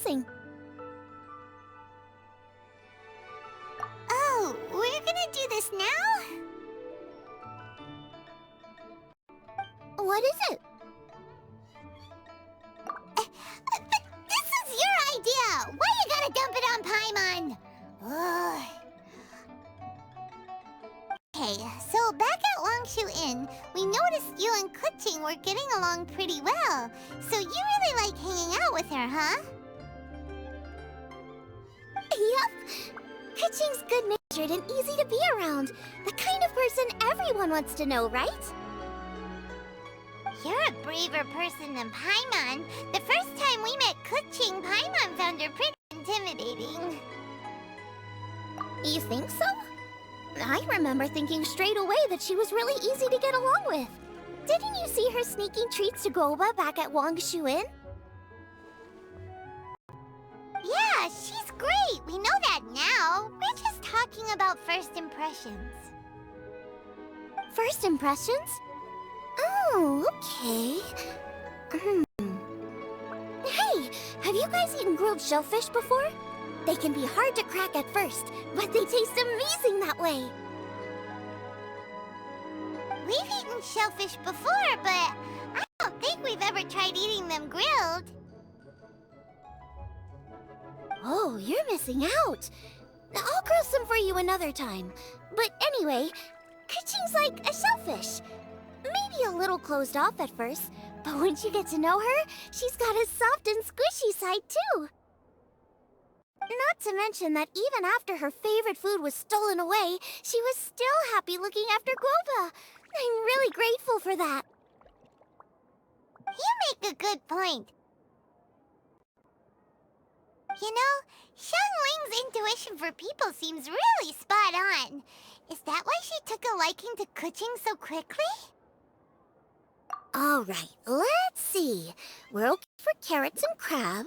missing. Oh, we're gonna do this now? What is it? But this is your idea! Why you gotta dump it on Paimon? Ugh. Okay, so back at Longshu Inn, we noticed you and Kuching were getting along pretty well. So you really like hanging out with her, huh? Yep. Kuching's good-natured and easy to be around. The kind of person everyone wants to know, right? You're a braver person than Paimon. The first time we met Kuching, Paimon found her pretty intimidating. You think so? I remember thinking straight away that she was really easy to get along with. Didn't you see her sneaking treats to Goba back at Longshu Inn? Yeah, she's great. We know that now. We're just talking about first impressions. First impressions? Oh, okay. Hey, have you guys eaten grilled shellfish before? They can be hard to crack at first, but they taste amazing that way. We've eaten shellfish before, but I don't think we've ever tried eating them grilled. Oh, you're missing out. I'll grill some for you another time. But anyway, Kuching's like a shellfish. Maybe a little closed off at first, but once you get to know her, she's got a soft and squishy side too. Not to mention that even after her favorite food was stolen away, she was still happy looking after Guoba. I'm really grateful for that. You make a good point. You know, Xiangling's intuition for people seems really spot on. Is that why she took a liking to Kuching so quickly? All right, let's see. We're okay for carrots and crab,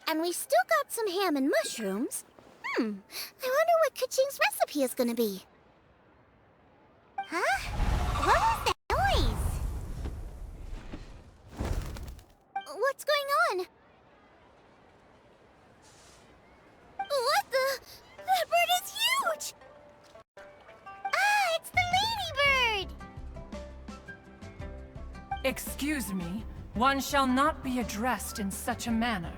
and we still got some ham and mushrooms. I wonder what Kuching's recipe is gonna be. Huh? What was that noise? What's going on? What the? That bird is huge! Ah, it's the ladybird! Excuse me, one shall not be addressed in such a manner.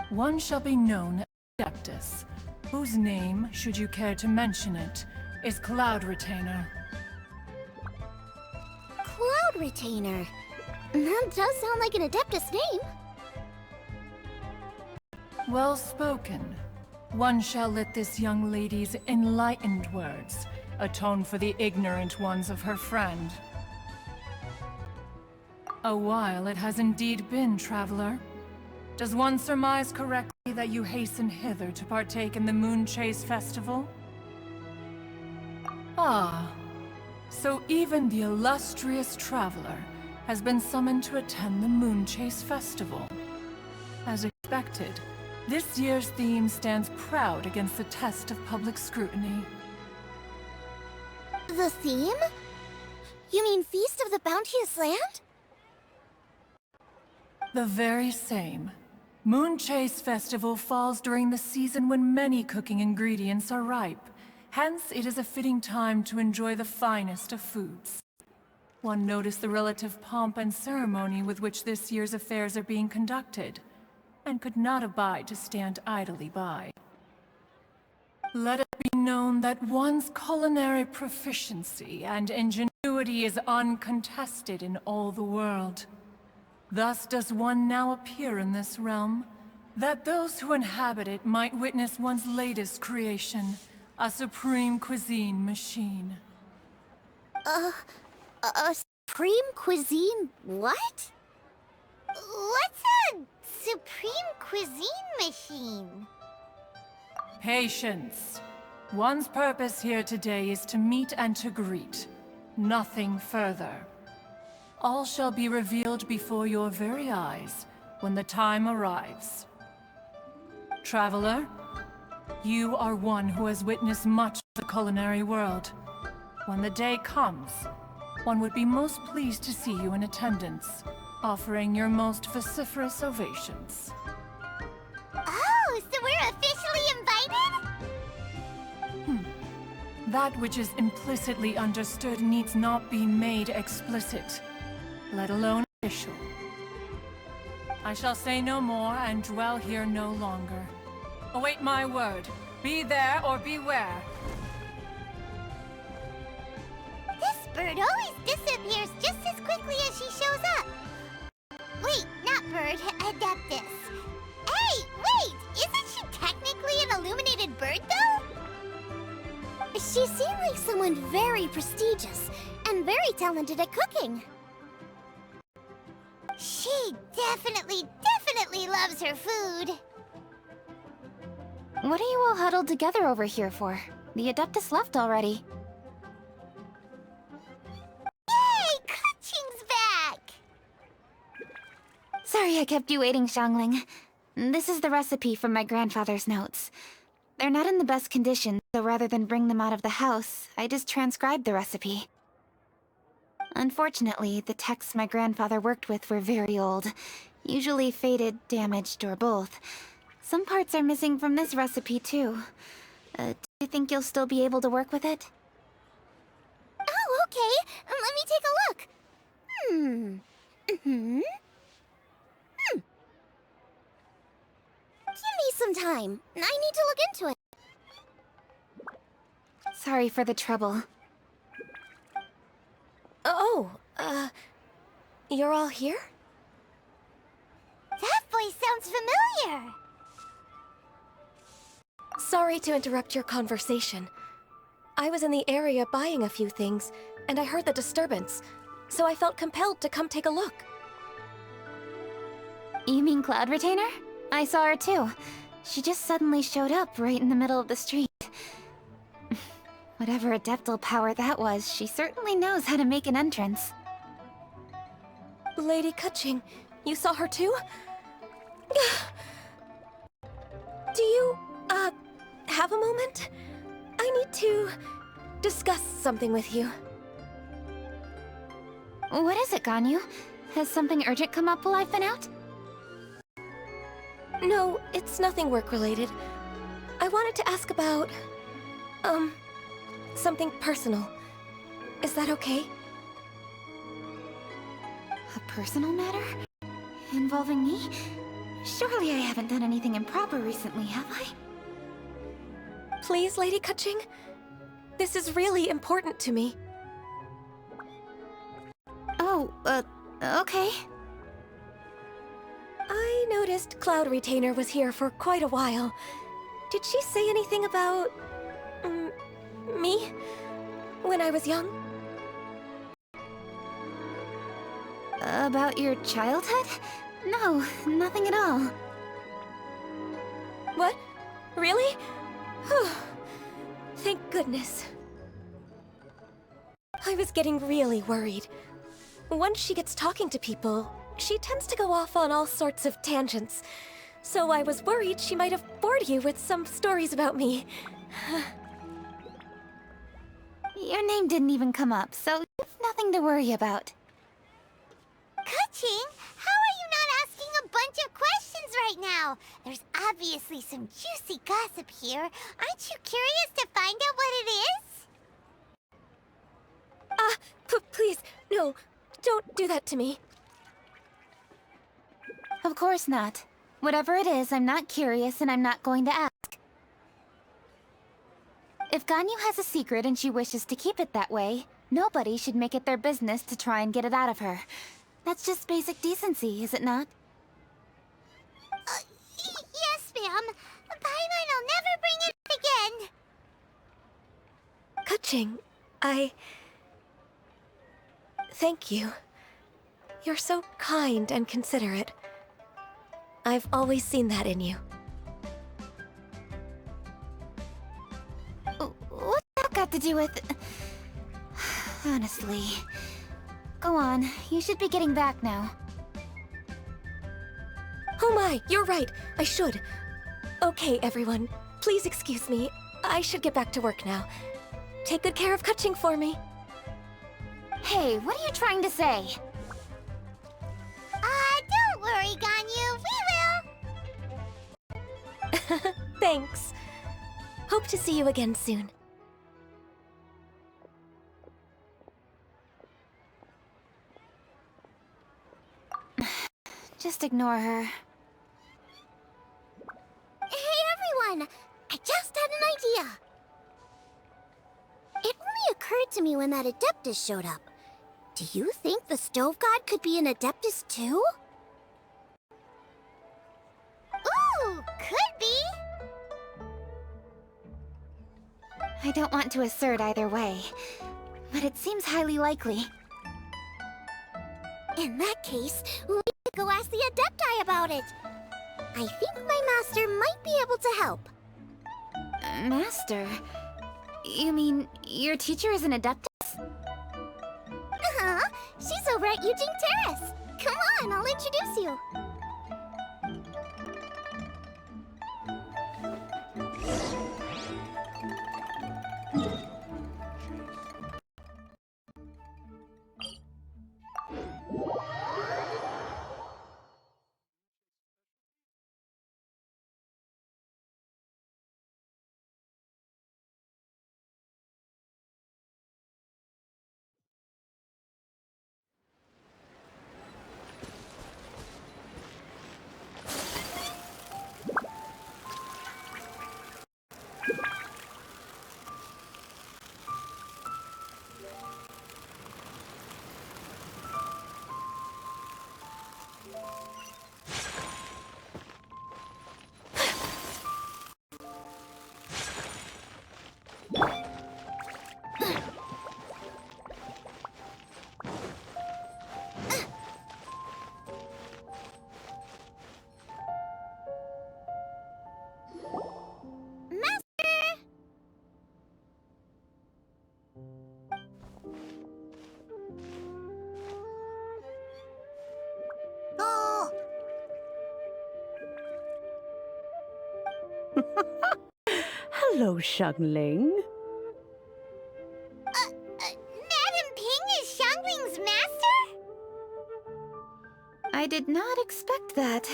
One shall be known as Adeptus, whose name, should you care to mention it, is Cloud Retainer. Cloud Retainer. That does sound like an Adeptus name. Well spoken. One shall let this young lady's enlightened words atone for the ignorant ones of her friend. A while it has indeed been, traveler. Does one surmise correctly that you hasten hither to partake in the Moonchase festival? Ah, so even the illustrious traveler has been summoned to attend the Moonchase festival. As expected, this year's theme stands proud against the test of public scrutiny. The theme? You mean Feast of the Bounteous Land? The very same. Moonchase Festival falls during the season when many cooking ingredients are ripe. Hence, it is a fitting time to enjoy the finest of foods. One noticed the relative pomp and ceremony with which this year's affairs are being conducted, and could not abide to stand idly by. Let it be known that one's culinary proficiency and ingenuity is uncontested in all the world. Thus does one now appear in this realm, that those who inhabit it might witness one's latest creation, a supreme cuisine machine. A supreme cuisine what? What's a supreme cuisine machine? Patience. One's purpose here today is to meet and to greet. Nothing further. All shall be revealed before your very eyes when the time arrives. Traveler, you are one who has witnessed much of the culinary world. When the day comes, one would be most pleased to see you in attendance. offering your most vociferous ovations. Oh, so we're officially invited? That which is implicitly understood needs not be made explicit, let alone official. I shall say no more and dwell here no longer. Await my word. Be there or beware. This bird always disappears just as quickly as she shows up. Wait, not bird, Adeptus. Hey, wait! Isn't she technically an illuminated bird, though? She seemed like someone very prestigious and very talented at cooking. She definitely loves her food. What are you all huddled together over here for? The Adeptus left already. Yay! Kuching's back! Sorry I kept you waiting, Xiangling. This is the recipe from my grandfather's notes. They're not in the best condition, so rather than bring them out of the house, I just transcribed the recipe. Unfortunately, the texts my grandfather worked with were very old. Usually faded, damaged, or both. Some parts are missing from this recipe, too. Do you think you'll still be able to work with it? Oh, okay. Let me take a look. Give me some time. I need to look into it. Sorry for the trouble. You're all here? That voice sounds familiar. Sorry to interrupt your conversation. I was in the area buying a few things, and I heard the disturbance, so I felt compelled to come take a look. You mean Cloud Retainer? I saw her too. She just suddenly showed up right in the middle of the street. Whatever adeptal power that was, she certainly knows how to make an entrance. Lady Kuching, you saw her too? Do you, have a moment? I need to discuss something with you. What is it, Ganyu? Has something urgent come up while I've been out? No, it's nothing work-related. I wanted to ask about, something personal. Is that okay? A personal matter? Involving me? Surely I haven't done anything improper recently, have I? Please, Lady Kuching? This is really important to me. Oh, okay. I noticed Cloud Retainer was here for quite a while. Did she say anything about... me? When I was young? About your childhood? No, nothing at all. What? Really? Whew. Thank goodness. I was getting really worried. Once she gets talking to people, she tends to go off on all sorts of tangents. So I was worried she might have bored you with some stories about me. Your name didn't even come up, so you've nothing to worry about. Kuching, how are you not asking a bunch of questions right now? There's obviously some juicy gossip here. Aren't you curious to find out what it is? Please, no, don't do that to me. Of course not. Whatever it is, I'm not curious and I'm not going to ask. If Ganyu has a secret and she wishes to keep it that way, nobody should make it their business to try and get it out of her. That's just basic decency, is it not? Yes, ma'am. Paimon will never bring it up again. Kuching, thank you. You're so kind and considerate. I've always seen that in you. What's that got to do with... Honestly... Go on, you should be getting back now. Oh my, you're right. I should. Okay, everyone. Please excuse me. I should get back to work now. Take good care of Kuching for me. Hey, what are you trying to say? break on you. We will. Thanks. Hope to see you again soon. Just ignore her. Hey everyone! I just had an idea! It only occurred to me when that Adeptus showed up. Do you think the Stove God could be an Adeptus too? Ooh, could be. I don't want to assert either way, but it seems highly likely. In that case, we could go ask the Adepti about it. I think my master might be able to help. Master? You mean your teacher is an Adeptus? Uh-huh. She's over at Eugene Terrace. Come on, I'll introduce you. Hello, Xiangling. Madam Ping is Xiangling's master? I did not expect that.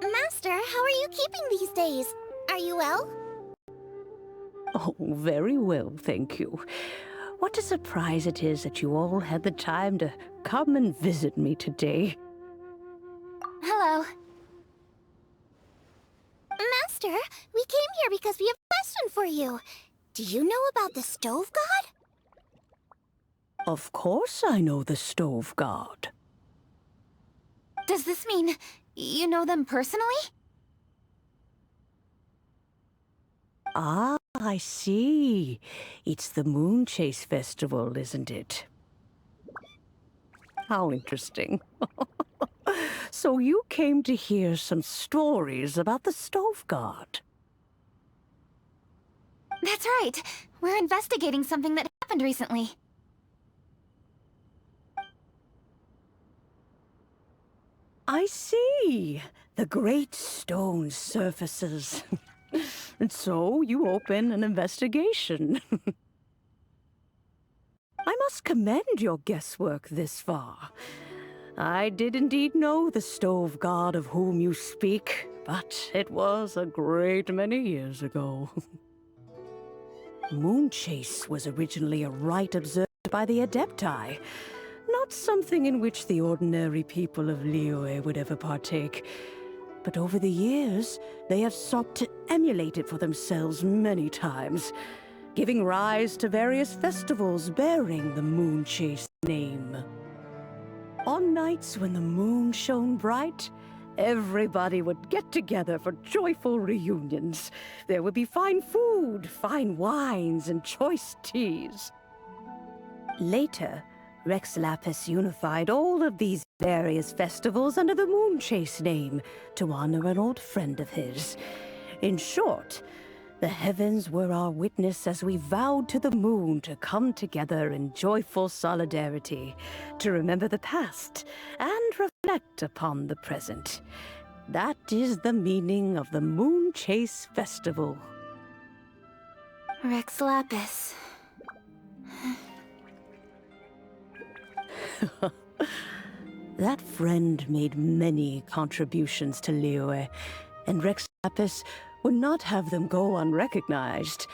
Master, how are you keeping these days? Are you well? Oh, very well, thank you. What a surprise it is that you all had the time to come and visit me today. Hello. Master, we came here because we have a question for you. Do you know about the Stove God? Of course I know the Stove God. Does this mean you know them personally? Ah, I see. It's the Moonchase Festival, isn't it? How interesting. So you came to hear some stories about the Stove God. That's right. We're investigating something that happened recently. I see. The great stone surfaces. And so you open an investigation. I must commend your guesswork this far. I did indeed know the Stove God of whom you speak, but it was a great many years ago. Moonchase was originally a rite observed by the Adepti, not something in which the ordinary people of Liyue would ever partake. But over the years, they have sought to emulate it for themselves many times, giving rise to various festivals bearing the Moonchase name. On nights when the moon shone bright, everybody would get together for joyful reunions. There would be fine food, fine wines, and choice teas. Later, Rex Lapis unified all of these various festivals under the Moonchase name to honor an old friend of his. In short, the heavens were our witness as we vowed to the moon to come together in joyful solidarity, to remember the past and reflect upon the present. That is the meaning of the Moonchase Festival. Rex Lapis. That friend made many contributions to Liyue, and Rex Lapis would not have them go unrecognized.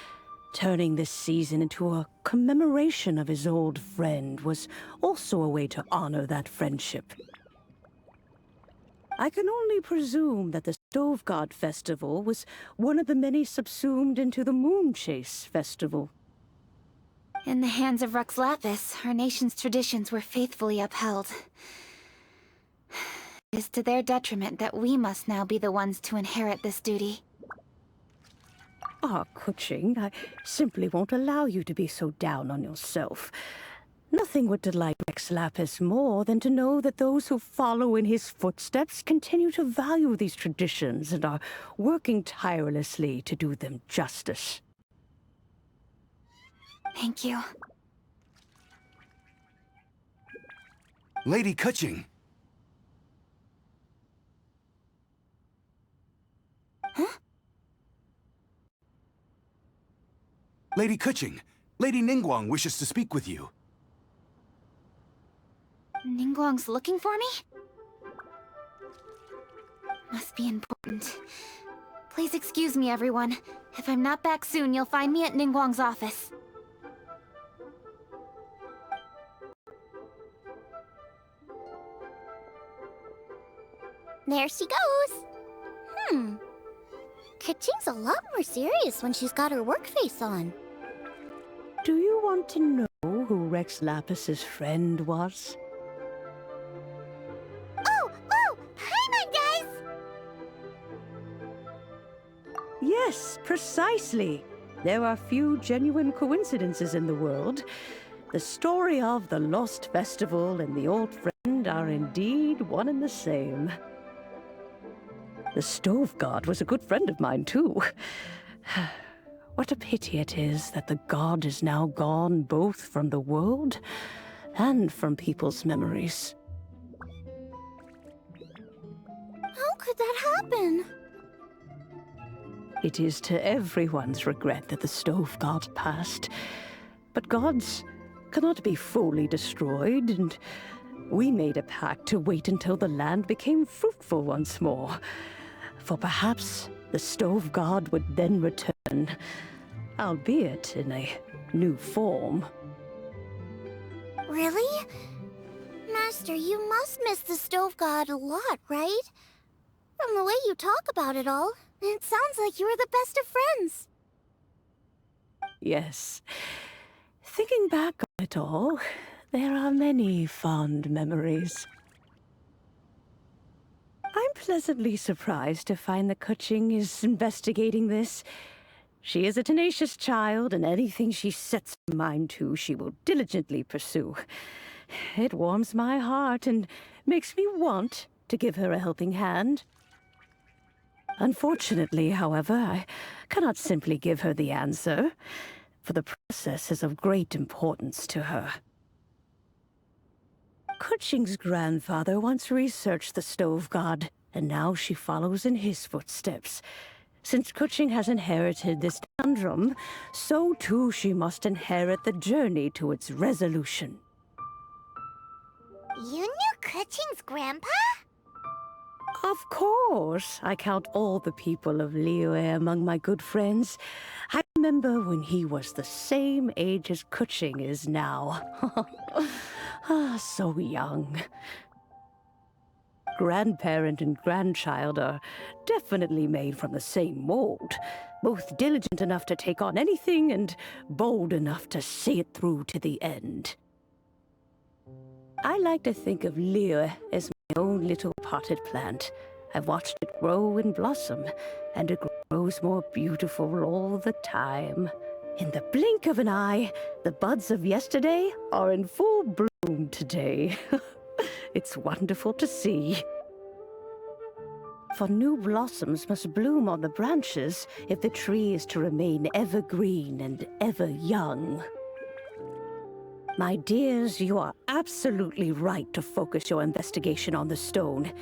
Turning this season into a commemoration of his old friend was also a way to honor that friendship. I can only presume that the Stove God Festival was one of the many subsumed into the Moonchase Festival. In the hands of Rex Lapis, our nation's traditions were faithfully upheld. It is to their detriment that we must now be the ones to inherit this duty. Ah, Kuching, I simply won't allow you to be so down on yourself. Nothing would delight Rex Lapis more than to know that those who follow in his footsteps continue to value these traditions and are working tirelessly to do them justice. Thank you. Lady Kuching! Huh? Lady Kuching, Lady Ningguang wishes to speak with you. Ningguang's looking for me? Must be important. Please excuse me, everyone. If I'm not back soon, you'll find me at Ningguang's office. There she goes. Kuching's a lot more serious when she's got her work face on. Do you want to know who Rex Lapis's friend was? Oh! Paimon does! Yes, precisely. There are few genuine coincidences in the world. The story of the Lost Festival and the old friend are indeed one and the same. The Stove God was a good friend of mine, too. What a pity it is that the god is now gone both from the world and from people's memories. How could that happen? It is to everyone's regret that the Stove God passed. But gods cannot be fully destroyed, and we made a pact to wait until the land became fruitful once more. For perhaps the Stove God would then return, albeit in a new form. Really? Master, you must miss the Stove God a lot, right? From the way you talk about it all, it sounds like you were the best of friends. Yes. Thinking back on it all, there are many fond memories. I'm pleasantly surprised to find that Kuching is investigating this. She is a tenacious child, and anything she sets her mind to, she will diligently pursue. It warms my heart and makes me want to give her a helping hand. Unfortunately, however, I cannot simply give her the answer, for the process is of great importance to her. Kuching's grandfather once researched the Stove God, and now she follows in his footsteps. Since Kuching has inherited this conundrum, so too she must inherit the journey to its resolution. You knew Kuching's grandpa? Of course, I count all the people of Liyue among my good friends. I remember when he was the same age as Kuching is now. So young. Grandparent and grandchild are definitely made from the same mold. Both diligent enough to take on anything and bold enough to see it through to the end. I like to think of Liyue as my own little potted plant. I've watched it grow and blossom, and it grows more beautiful all the time. In the blink of an eye, the buds of yesterday are in full bloom today. It's wonderful to see. For new blossoms must bloom on the branches if the tree is to remain evergreen and ever young. My dears, you are absolutely right to focus your investigation on the stone.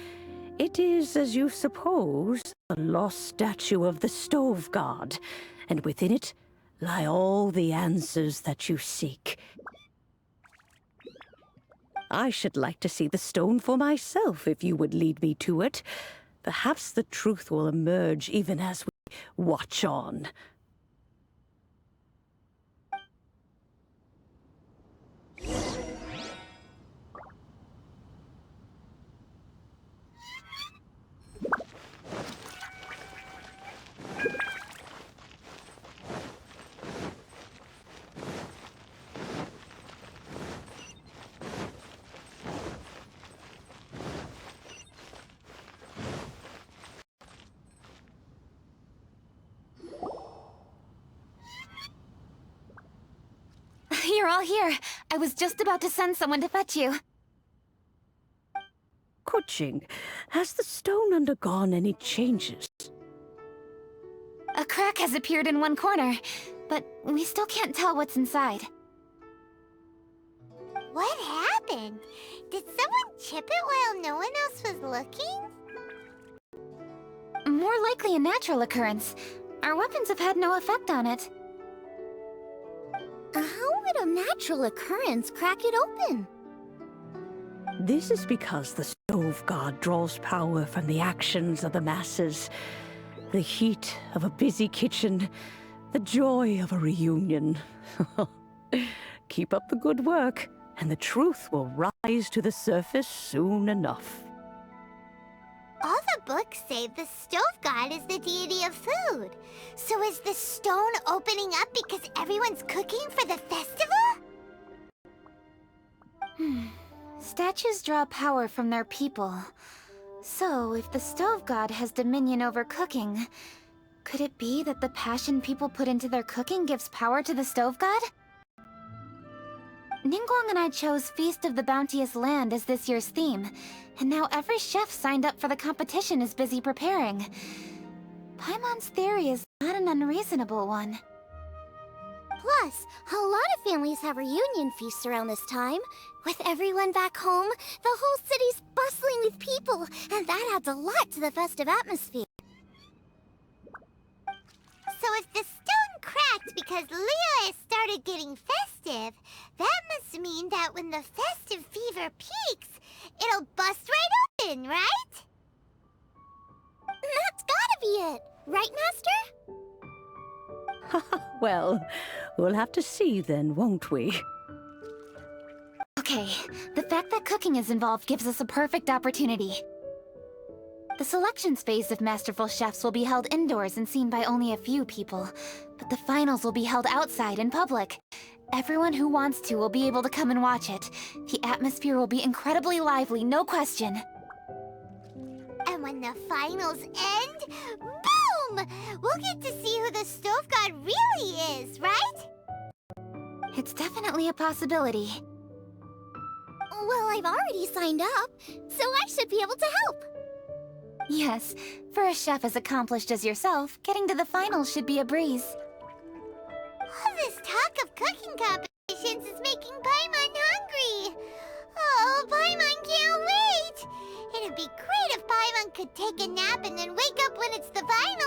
It is, as you suppose, the lost statue of the Stove God, and within it lie all the answers that you seek. I should like to see the stone for myself if you would lead me to it. Perhaps the truth will emerge even as we watch on. You're all here. I was just about to send someone to fetch you. Kuching, has the stone undergone any changes? A crack has appeared in one corner, but we still can't tell what's inside. What happened? Did someone chip it while no one else was looking? More likely a natural occurrence. Our weapons have had no effect on it. How would a natural occurrence crack it open? This is because the stove god draws power from the actions of the masses. The heat of a busy kitchen, the joy of a reunion. Keep up the good work, and the truth will rise to the surface soon enough. All the books say the stove god is the deity of food. So is the stone opening up because everyone's cooking for the festival? Statues draw power from their people. So, if the stove god has dominion over cooking, could it be that the passion people put into their cooking gives power to the stove god? Ningguang and I chose Feast of the Bounteous Land as this year's theme, and now every chef signed up for the competition is busy preparing. Paimon's theory is not an unreasonable one. Plus, a lot of families have reunion feasts around this time. With everyone back home, the whole city's bustling with people, and that adds a lot to the festive atmosphere. So if the stone cracked because Liyue started getting festive, that must mean that when the festive fever peaks, it'll bust right open, right? That's gotta be it, right, Master? Well, we'll have to see then, won't we? Okay, the fact that cooking is involved gives us a perfect opportunity. The selections phase of Masterful Chefs will be held indoors and seen by only a few people, but the finals will be held outside in public. Everyone who wants to will be able to come and watch it. The atmosphere will be incredibly lively, no question. And when the finals end, boom! We'll get to see who the stove god really is, right? It's definitely a possibility. Well, I've already signed up, so I should be able to help. Yes, for a chef as accomplished as yourself, getting to the finals should be a breeze. All this talk of cooking competitions is making Paimon hungry. Oh, Paimon can't wait! It'd be great if Paimon could take a nap and then wake up when it's the finals.